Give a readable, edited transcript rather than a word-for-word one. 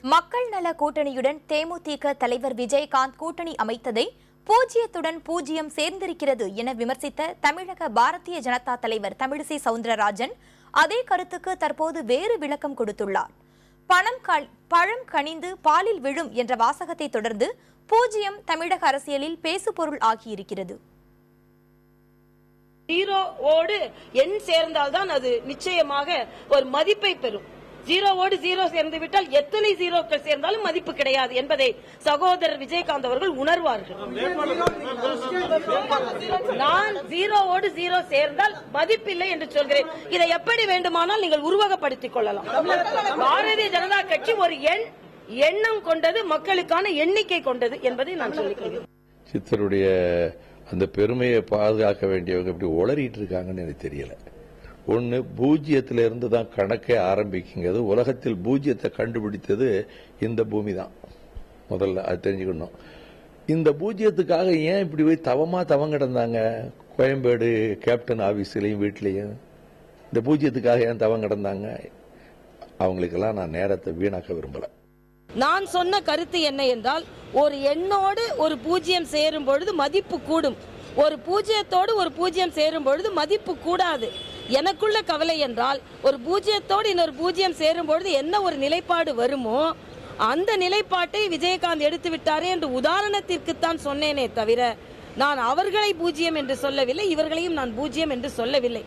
மக்கள் நல கூட்டணியுடன் தேமுதிக தலைவர் விஜயகாந்த் கூட்டணி அமைத்ததை பூஜ்ஜியத்துடன் பூஜ்ஜியம் சேர்ந்திருக்கிறது என விமர்சித்த தமிழக பாரதிய ஜனதா தலைவர் தமிழிசை சவுந்தரராஜன் அதே கருத்துக்கு தற்போது வேறு விளக்கம் கொடுத்துள்ளார். பழம் கனிந்து பாலில் விழும் என்ற வாசகத்தை தொடர்ந்து பூஜ்ஜியம் தமிழக அரசியலில் பேசுபொருள் ஆகியிருக்கிறது. ஜீரோவோடு எண் சேர்ந்தால்தான் அது நிச்சயமாக ஒரு மதிப்பை பெறும். ஜீரோவோடு ஜீரோ சேர்ந்து விட்டால் எத்தனை ஜீரோக்கள் சேர்ந்தாலும் மதிப்பு கிடையாது என்பதை சகோதரர் விஜயகாந்த் அவர்கள் உணர்வார்கள். நான் ஜீரோவோடு ஜீரோ சேர்ந்தால் மதிப்பில்லை என்று சொல்கிறேன். இதை எப்படி வேண்டுமானால் நீங்கள் உருவகப்படுத்திக் கொள்ளலாம். பாரதிய ஜனதா கட்சி ஒரு எண்ணம் கொண்டது, மக்களுக்கான எண்ணிக்கை கொண்டது என்பதை நான் சொல்லிக்கிறேன். சித்தருடைய அந்த பெருமையை பாதுகாக்க வேண்டியவங்க இப்படி உளறிட்டு இருக்காங்கன்னு எனக்கு தெரியல. ஒன்னு, பூஜ்ஜியத்திலிருந்து தான் கணக்கே ஆரம்பிக்குங்கிறது. உலகத்தில் பூஜ்ஜியத்தை கண்டுபிடித்தது இந்த பூமி தான். முதல்ல அது தெரிஞ்சுக்கணும். இந்த பூஜ்ஜியத்துக்காக ஏன் இப்படி போய் தவம் கிடந்தாங்க? கோயம்பேடு கேப்டன் ஆபீஸ்லயும் வீட்லயும் இந்த பூஜ்ஜியத்துக்காக ஏன் தவம் கிடந்தாங்க? அவங்களுக்கெல்லாம் நான் நேரத்தை வீணாக்க விரும்பல. நான் சொன்ன கருத்து என்ன என்றால், ஒரு எண்ணோடு ஒரு பூஜ்ஜியம் சேரும் பொழுது மதிப்பு கூடும், ஒரு பூஜ்ஜியத்தோடு ஒரு பூஜ்ஜியம் சேரும் பொழுது மதிப்பு கூடாது. எனக்குள்ள கவலை என்றால், ஒரு பூஜ்ஜியத்தோடு இன்னொரு பூஜ்ஜியம் சேரும் பொழுது என்ன ஒரு நிலைப்பாடு வருமோ அந்த நிலைப்பாட்டை விஜயகாந்த் எடுத்து விட்டாரே என்று உதாரணத்திற்குத்தான் சொன்னேனே தவிர நான் அவர்களை பூஜ்ஜியம் என்று சொல்லவில்லை, இவர்களையும் நான் பூஜ்ஜியம் என்று சொல்லவில்லை.